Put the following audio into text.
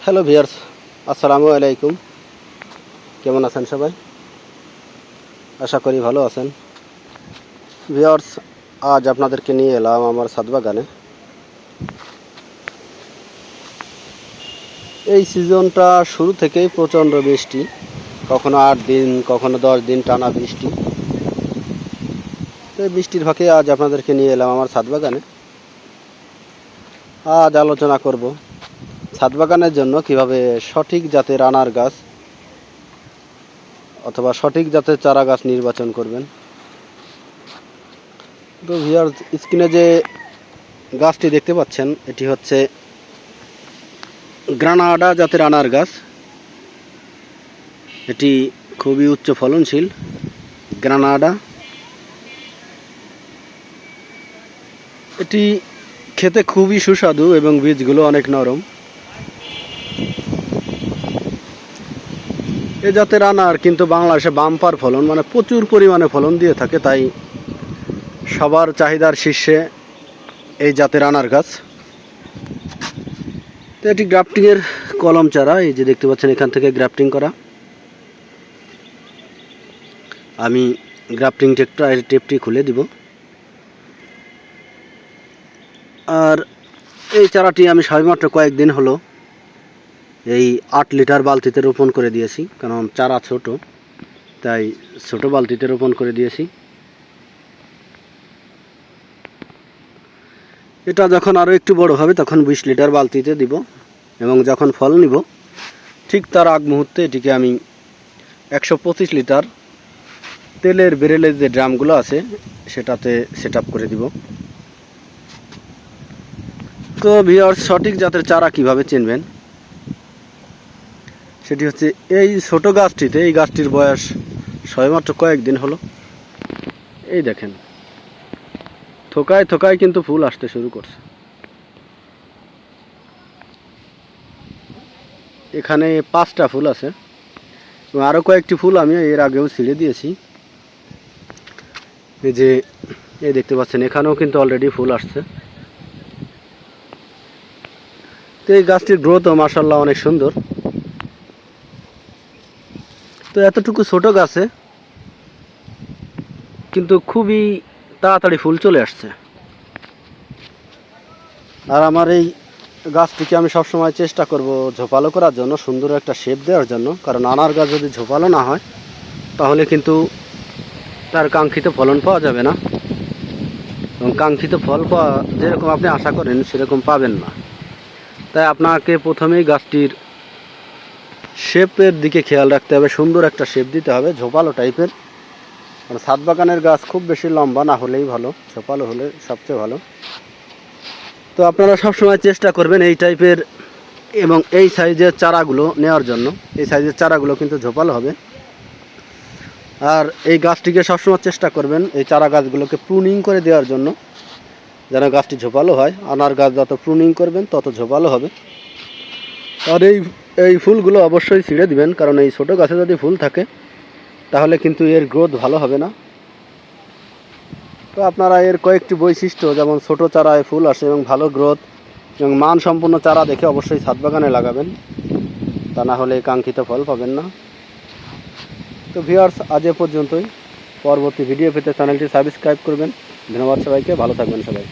Hello viewers, আসসালামু আলাইকুম। কেমন আছেন সবাই? আশা করি ভালো আছেন। ভিউয়ার্স, আজ আপনাদেরকে নিয়ে এলাম আমার ছাদ বাগানে। এই সিজনটা শুরু থেকেই প্রচণ্ড বৃষ্টি, কখনো 8 দিন কখনো 10 দিন টানা বৃষ্টি। তো এই বৃষ্টির ফাঁকে আজ আপনাদেরকে নিয়ে এলাম আমার ছাদ বাগানে। আজ আলোচনা করব ছাদ বাগানের জন্য কিভাবে সঠিক জাতের আনার গাছ অথবা সঠিক জাতের চারা গাছ নির্বাচন করবেন। তো ভিউয়ার্স, স্ক্রিনে যে গাছটি দেখতে পাচ্ছেন এটি হচ্ছে গ্রানাডা জাতের আনার গাছ। এটি খুবই উচ্চ ফলনশীল গ্রানাডা। এটি খেতে খুবই সুস্বাদু এবং বীজগুলো অনেক নরম। এ জাতের আনার কিন্তু বাংলাদেশে বাম্পার ফলন, মানে প্রচুর পরিমাণে ফলন দিয়ে থাকে, তাই সবার চাহিদার শীর্ষে এই জাতের আনার গাছ। তো এটি গ্রাফটিংয়ের কলম চারা, এই যে দেখতে পাচ্ছেন এখান থেকে গ্রাফটিং করা। আমি গ্রাফটিং টেপটি খুলে দিব। আর এই চারাটি আমি সবেমাত্র কয়েকদিন হলো এই 8 লিটার বালতিতে রোপণ করে দিয়েছি, কারণ চারা ছোট, তাই ছোট বালতিতে রোপণ করে দিয়েছি। এটা যখন আরও একটু বড় হবে তখন 20 লিটার বালতিতে দিব, এবং যখন ফল নিব ঠিক তার আগ মুহূর্তে এটিকে আমি 125 লিটার তেলের বেরেলের যে ড্রামগুলো আছে সেটাতে সেট আপ করে দিব। তো ভিউয়ার্স, সঠিক জাতের চারা কিভাবে চিনবেন সেটি হচ্ছে এই ছোট গাছটিতে, এই গাছটির বয়স সবেমাত্র কয়েকদিন হলো। এই দেখেন, থোকায় থোকায় কিন্তু ফুল আসতে শুরু করছে। এখানে 5টা ফুল আছে এবং আরও কয়েকটি ফুল আমি এর আগেও ছিঁড়ে দিয়েছি। এই যে এই দেখতে পাচ্ছেন, এখানেও কিন্তু অলরেডি ফুল আসছে। তো এই গাছটির গ্রোথও মাশাআল্লাহ অনেক সুন্দর। তো এতটুকু ছোট গাছে কিন্তু খুবই তাড়াতাড়ি ফুল চলে আসছে। আর আমার এই গাছটিকে আমি সবসময় চেষ্টা করব ঝোপালো করার জন্য, সুন্দর একটা শেপ দেওয়ার জন্য, কারণ আনার গাছ যদি ঝোপালো না হয় তাহলে কিন্তু তার কাঙ্ক্ষিত ফলন পাওয়া যাবে না, এবং কাঙ্ক্ষিত ফল পাওয়া যেরকম আপনি আশা করেন সেরকম পাবেন না। তাই আপনাকে প্রথমেই গাছটির শেপের দিকে খেয়াল রাখতে হবে, সুন্দর একটা শেপ দিতে হবে, ঝোপালো টাইপের। মানে ছাদ বাগানের গাছ খুব বেশি লম্বা না হলেই ভালো, ঝোপালো হলে সবচেয়ে ভালো। তো আপনারা সবসময় চেষ্টা করবেন এই টাইপের এবং এই সাইজের চারাগুলো নেওয়ার জন্য। এই সাইজের চারাগুলো কিন্তু ঝোপালো হবে। আর এই গাছটিকে সবসময় চেষ্টা করবেন এই চারা গাছগুলোকে প্রুনিং করে দেওয়ার জন্য, যেন গাছটি ঝোপালো হয়। আনার গাছ যত প্রুনিং করবেন তত ঝোপালো হবে। আর এই ফুলগুলো অবশ্যই ছিঁড়ে দিবেন, কারণ এই ছোটো গাছে যদি ফুল থাকে তাহলে কিন্তু এর গ্রোথ ভালো হবে না। তো আপনারা এর কয়েকটি বৈশিষ্ট্য, যেমন ছোট চারায় ফুল আসে এবং ভালো গ্রোথ এবং মানসম্পন্ন চারা দেখে অবশ্যই ছাদ বাগানে লাগাবেন, তা না হলে কাঙ্ক্ষিত ফল পাবেন না। তো ভিউয়ার্স, আজ এ পর্যন্তই। পরবর্তী ভিডিও পেতে চ্যানেলটি সাবস্ক্রাইব করবেন। ধন্যবাদ সবাইকে, ভালো থাকবেন সবাই।